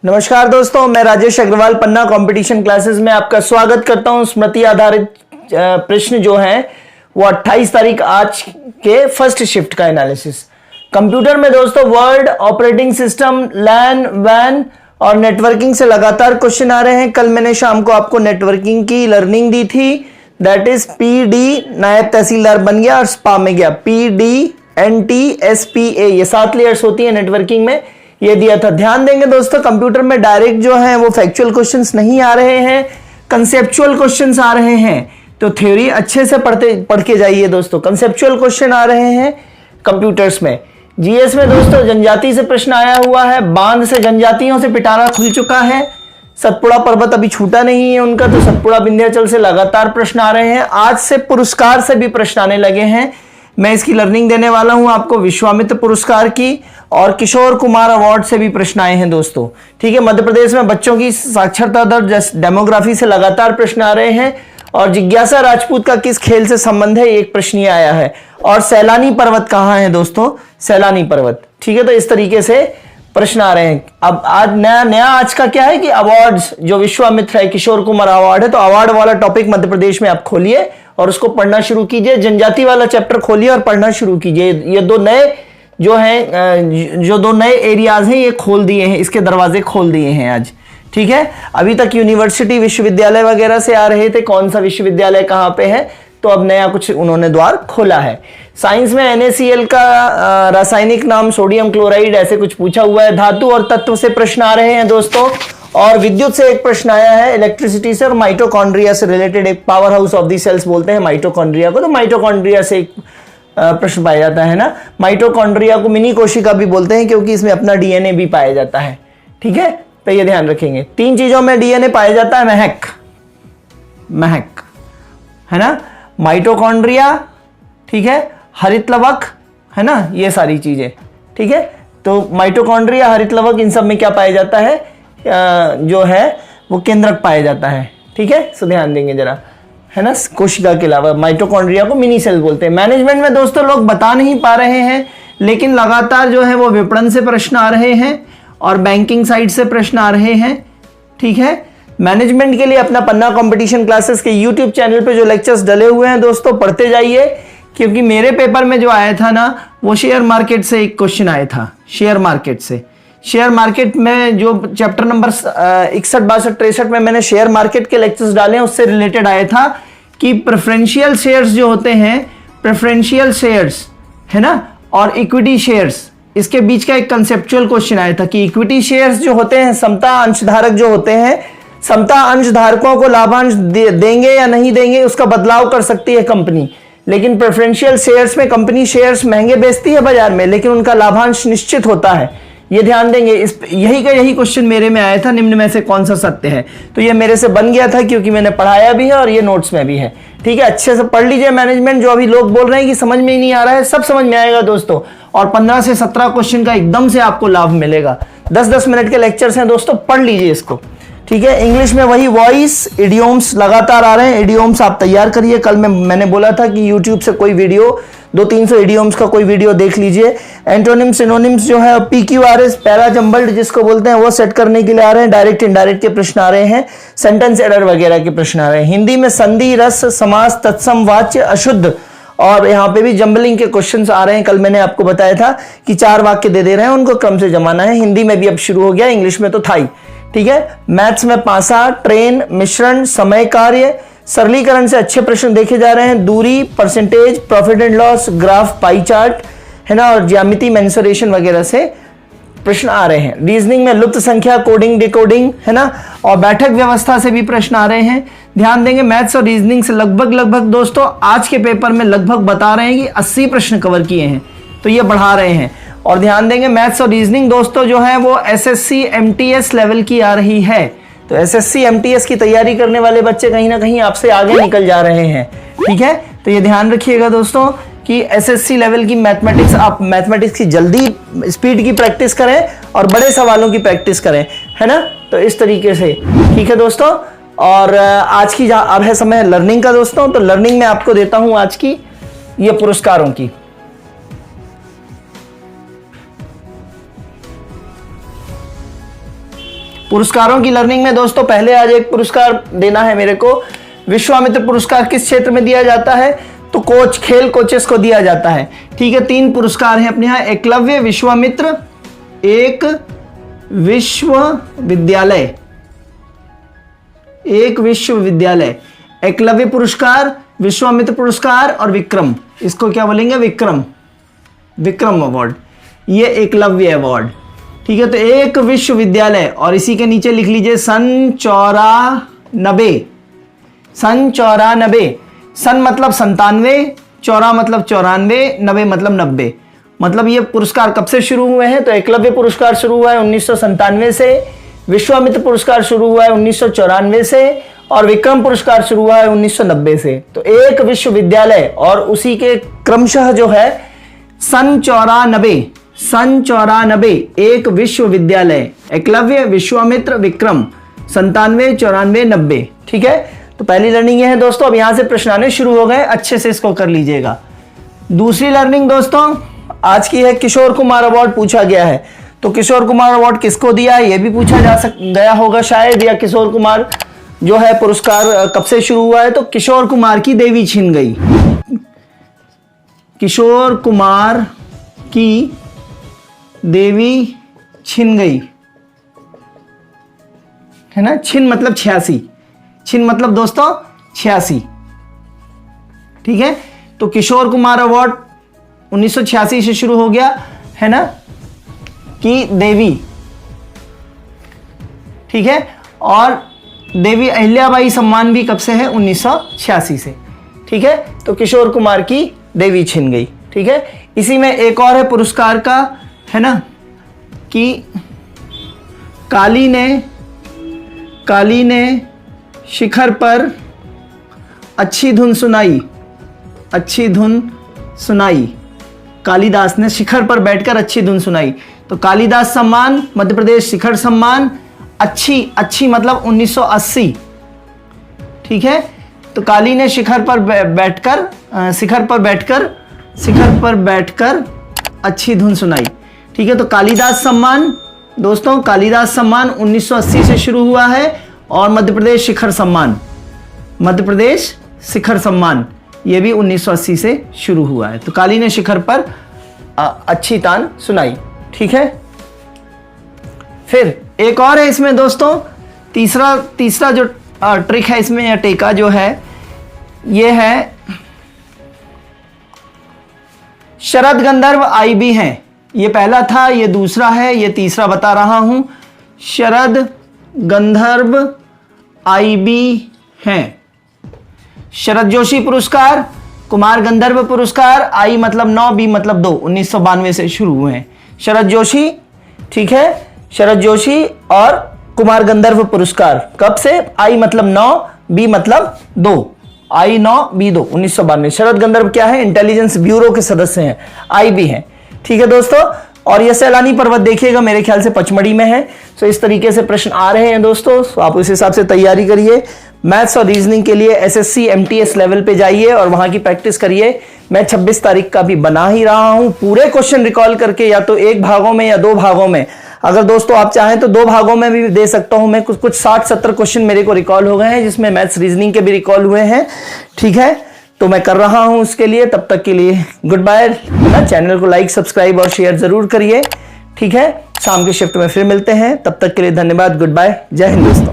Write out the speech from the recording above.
नमस्कार दोस्तों, मैं राजेश अग्रवाल पन्ना कंपटीशन क्लासेस में आपका स्वागत करता हूं। स्मृति आधारित प्रश्न जो है वो 28 तारीख आज के फर्स्ट शिफ्ट का एनालिसिस कंप्यूटर में दोस्तों वर्ड, ऑपरेटिंग सिस्टम, लैन, वैन और नेटवर्किंग से लगातार क्वेश्चन आ रहे हैं। कल मैंने शाम को आपको नेटवर्किंग की लर्निंग दी थी, दैट इज पीडी नायब तहसीलदार बन गया और स्पा में गया। PDNTSPA ये 7 लेयर्स होती है नेटवर्किंग में, ये दिया था। ध्यान देंगे दोस्तों, कंप्यूटर में डायरेक्ट जो है वो फैक्चुअल क्वेश्चंस नहीं आ रहे हैं, कंसेप्चुअल क्वेश्चंस आ रहे हैं। तो थ्योरी अच्छे से पढ़ के जाइए दोस्तों। कंसेप्चुअल क्वेश्चन आ रहे हैं कंप्यूटर्स में। जीएस में दोस्तों जनजाति से प्रश्न आया हुआ है, बांध से जनजातियों से पिटारा खुल चुका है, सतपुड़ा पर्वत अभी छूटा नहीं है उनका, तो सतपुड़ा विंध्याचल से लगातार प्रश्न आ रहे हैं। आज से पुरस्कार से भी प्रश्न आने लगे हैं। मैं इसकी लर्निंग देने वाला हूं आपको विश्वामित्र पुरस्कार की, और किशोर कुमार अवार्ड से भी प्रश्न आए हैं दोस्तों। ठीक है, मध्य प्रदेश में बच्चों की साक्षरता दर, डेमोग्राफी से लगातार प्रश्न आ रहे हैं। और जिज्ञासा राजपूत का किस खेल से संबंध है, एक प्रश्न ही आया है। और सैलानी पर्वत कहां है दोस्तों, सैलानी पर्वत। ठीक है, तो इस तरीके से प्रश्न आ रहे हैं। अब आज नया आज का क्या है कि अवार्ड्स, जो विश्वामित्र है, किशोर कुमार अवार्ड है, तो अवार्ड वाला टॉपिक मध्य प्रदेश में आप खोलिए और उसको पढ़ना शुरू कीजिए। जनजाति वाला चैप्टर खोलिए और पढ़ना शुरू कीजिए। ये दो नए एरियाज हैं, ये खोल दिए हैं, इसके दरवाजे खोल दिए हैं आज। ठीक है, अभी तक यूनिवर्सिटी, विश्वविद्यालय वगैरह से आ रहे थे, कौन सा विश्वविद्यालय कहां पे है, तो अब नया कुछ उन्होंने द्वार खोला है। साइंस में NaCl का रासायनिक नाम सोडियम क्लोराइड ऐसे कुछ पूछा हुआ है। धातु और तत्व से प्रश्न आ रहे हैं दोस्तों, और विद्युत से एक प्रश्न आया है, इलेक्ट्रिसिटी से, और माइटोकॉन्ड्रिया से रिलेटेड। एक power house of the cells बोलते हैं माइटोकॉन्ड्रिया को, तो माइटोकॉन्ड्रिया से एक प्रश्न पाया जाता है ना। माइटोकॉन्ड्रिया को मिनी कोशिका भी बोलते हैं क्योंकि इसमें अपना DNA भी पाया जाता है। ठीक है, तो ये ध्यान रखेंगे। 3 चीजों में DNA पाया जाता है, महक है ना, माइटोकॉन्ड्रिया, ठीक है, हरित लवक है ना, ये सारी चीजें। ठीक है, तो माइटोकॉन्ड्रिया, हरित लवक, इन सब में क्या पाया जाता है, जो है वो केंद्रक पाया जाता है। ठीक है, सो ध्यान देंगे जरा, है ना। कोशिका के अलावा माइटोकॉन्ड्रिया को मिनी सेल बोलते हैं। मैनेजमेंट में दोस्तों लोग बता नहीं पा रहे हैं, लेकिन लगातार जो है वो विपणन से प्रश्न आ रहे हैं और बैंकिंग साइड से प्रश्न आ रहे हैं। ठीक है, मैनेजमेंट के लिए अपना पन्ना कंपटीशन क्लासेस के यूट्यूब चैनल पे जो लेक्चर्स डले हुए हैं दोस्तों, पढ़ते जाइए, क्योंकि मेरे पेपर में जो आया था ना, वो शेयर मार्केट से एक क्वेश्चन आया था। शेयर मार्केट में जो चैप्टर नंबर 61, 62, 63 में मैंने शेयर मार्केट के लेक्चर्स डाले हैं, उससे रिलेटेड आया था कि प्रेफरेंशियल शेयर्स जो होते हैं, प्रेफरेंशियल शेयर्स है ना, और इक्विटी शेयर्स, इसके बीच का एक कंसेप्चुअल क्वेश्चन आया था कि इक्विटी शेयर्स जो होते हैं, समता अंशधारक जो होते हैं, समता अंशधारकों को लाभांश देंगे या नहीं देंगे, उसका बदलाव कर सकती है कंपनी। लेकिन प्रेफरेंशियल शेयर्स में कंपनी शेयर्स महंगे बेचती है बाजार में, लेकिन उनका लाभांश निश्चित होता है। ये ध्यान देंगे। यही क्वेश्चन मेरे में आया था, निम्न में से कौन सा सत्य है। तो ये मेरे से बन गया था क्योंकि मैंने पढ़ाया भी है और ये नोट्स में भी है। ठीक है, अच्छे से पढ़ लीजिए मैनेजमेंट। जो अभी लोग बोल रहे हैं कि समझ में ही नहीं आ रहा है, सब समझ में आएगा दोस्तों। और 15 से 17 क्वेश्चन का एकदम से आपको लाभ मिलेगा। 10-10 मिनट के लेक्चर्स हैं दोस्तों, पढ़ लीजिए इसको। ठीक है, इंग्लिश में वही वॉइस, इडियोम्स लगातार आ रहे हैं। इडियोम्स आप तैयार करिए। कल मैंने बोला था कि यूट्यूब से कोई वीडियो 200-300 इडियोम्स का कोई वीडियो देख लीजिए। एंटोनिम्स, सिनोनिम्स जो है, PQRS, पैरा जंबल्ड जिसको बोलते हैं, वो सेट करने के लिए आ रहे हैं। डायरेक्ट इनडायरेक्ट के प्रश्न आ रहे हैं, सेंटेंस एरर वगैरह के प्रश्न आ रहे हैं। हिंदी में संधि, रस, समास, तत्सम, वाच्य, अशुद्ध, और यहाँ पे भी जंबलिंग के क्वेश्चंस आ रहे हैं। कल मैंने आपको बताया था कि 4 वाक्य दे रहे हैं, उनको क्रम से जमाना है। हिंदी में भी अब शुरू हो गया, इंग्लिश में तो था ही। ठीक है, मैथ्स में पासा, ट्रेन, मिश्रण, समय कार्य, सरलीकरण से अच्छे प्रश्न देखे जा रहे हैं। दूरी, percentage, profit and loss, graph, pie chart है ना, और ज्यामिति, मेंसुरेशन वगैरह से प्रश्न आ रहे हैं। रीजनिंग में लुप्त संख्या, कोडिंग, डिकोडिंग है ना, और बैठक व्यवस्था से भी प्रश्न आ रहे हैं। ध्यान देंगे, मैथ्स और रीजनिंग से लगभग दोस्तों आज के पेपर में लगभग बता रहे हैं कि 80 प्रश्न कवर किए हैं, तो ये बढ़ा रहे हैं। और ध्यान देंगे, मैथ्स और रीजनिंग दोस्तों जो है वो SSC MTS लेवल की आ रही है। तो SSC MTS की तैयारी करने वाले बच्चे कहीं ना कहीं आपसे आगे निकल जा रहे हैं। ठीक है, तो ये ध्यान रखिएगा दोस्तों कि SSC लेवल की मैथमेटिक्स, आप मैथमेटिक्स की जल्दी स्पीड की प्रैक्टिस करें और बड़े सवालों की प्रैक्टिस करें, है ना। तो इस तरीके से ठीक है दोस्तों। और आज की अब है समय लर्निंग का दोस्तों, तो लर्निंग में आपको देता हूं आज की ये पुरस्कारों की। पुरस्कारों की लर्निंग में दोस्तों पहले आज एक पुरस्कार देना है मेरे को। विश्वामित्र पुरस्कार किस क्षेत्र में दिया जाता है? तो कोच, खेल कोचेस को दिया जाता है। ठीक है, 3 पुरस्कार हैं अपने यहाँ, एकलव्य, विश्वामित्र, एक विश्वविद्यालय, एक विश्वविद्यालय, एकलव्य पुरस्कार, विश्वामित्र पुरस्कार और विक्रम, इसको क्या बोलेंगे? विक्रम, विक्रम अवार्ड, ये एकलव्य अवार्ड। ठीक है, तो एक विश्वविद्यालय और इसी के नीचे लिख लीजिए सन 94, सन 94, सन मतलब 97, 94 मतलब 94, 90 मतलब 90। मतलब ये पुरस्कार कब से शुरू हुए हैं? तो एकलव्य पुरस्कार शुरू हुआ है 1997 से, विश्वामित्र पुरस्कार शुरू हुआ है 1994 से और विक्रम पुरस्कार शुरू हुआ है 1990 से। तो एक विश्वविद्यालय और उसी के क्रमशः जो है सन 94, सन 94 एक विश्वविद्यालय, एकलव्य, विश्वामित्र, विक्रम, 97, 94, 90। ठीक है, तो पहली लर्निंग ये है दोस्तों। अब यहां से प्रश्न आने शुरू हो गए, अच्छे से इसको कर लीजिएगा। दूसरी लर्निंग दोस्तों आज की है, किशोर कुमार अवार्ड पूछा गया है। तो किशोर कुमार अवार्ड किसको दिया है, यह भी पूछा गया होगा शायद, या किशोर कुमार जो है पुरस्कार कब से शुरू हुआ है? तो किशोर कुमार की देवी छिन गई, किशोर कुमार की देवी छिन गई, है ना। छिन मतलब 86, छिन मतलब दोस्तों 86। ठीक है, तो किशोर कुमार अवार्ड 1986 से शुरू हो गया, है ना, की देवी। ठीक है, और देवी अहिल्याबाई सम्मान भी कब से है? 1986 से। ठीक है, तो किशोर कुमार की देवी छिन गई। ठीक है, इसी में एक और है पुरस्कार का, है ना, कि काली ने शिखर पर अच्छी धुन सुनाई, अच्छी धुन सुनाई, कालिदास ने शिखर पर बैठकर अच्छी धुन सुनाई। तो कालिदास सम्मान, मध्य प्रदेश शिखर सम्मान, अच्छी मतलब 1980। ठीक है, तो काली ने शिखर पर बैठकर अच्छी धुन सुनाई। ठीक है, तो कालिदास सम्मान दोस्तों, कालिदास सम्मान 1980 से शुरू हुआ है और मध्य प्रदेश शिखर सम्मान ये भी 1980 से शुरू हुआ है। तो काली ने शिखर पर अच्छी तान सुनाई। ठीक है, फिर एक और है इसमें दोस्तों, तीसरा जो ट्रिक है इसमें, या टेका जो है, ये है शरद गंधर्व IB हैं। ये पहला था, ये दूसरा है, ये तीसरा बता रहा हूं। शरद गंधर्व IB हैं। शरद जोशी पुरस्कार, कुमार गंधर्व पुरस्कार, I मतलब 9, B मतलब 2, 1992 से शुरू हुए हैं शरद जोशी। ठीक है, शरद जोशी और कुमार गंधर्व पुरस्कार कब से? I मतलब 9, B मतलब 2, I 9, B 2, 1992। शरद गंधर्व क्या है? इंटेलिजेंस ब्यूरो के सदस्य हैं, IB हैं। ठीक है दोस्तों, और यह सैलानी पर्वत देखिएगा, मेरे ख्याल से पचमढ़ी में है। तो इस तरीके से प्रश्न आ रहे हैं दोस्तों, तो आप उस हिसाब से तैयारी करिए। मैथ्स और रीजनिंग के लिए SSC MTS लेवल पे जाइए और वहां की प्रैक्टिस करिए। मैं 26 तारीख का भी बना ही रहा हूं, पूरे क्वेश्चन रिकॉल करके, या तो 1 भागों में या 2 भागों में। अगर दोस्तों आप चाहें तो 2 भागों में भी दे सकता हूं मैं। कुछ 60-70 क्वेश्चन मेरे को रिकॉल हो गए हैं, जिसमें मैथ्स रीजनिंग के भी रिकॉल हुए हैं। ठीक है, तो मैं कर रहा हूं उसके लिए। तब तक के लिए गुड बाय। चैनल को लाइक, सब्सक्राइब और शेयर जरूर करिए। ठीक है, शाम के शिफ्ट में फिर मिलते हैं, तब तक के लिए धन्यवाद, गुड बाय, जय हिंद दोस्तों।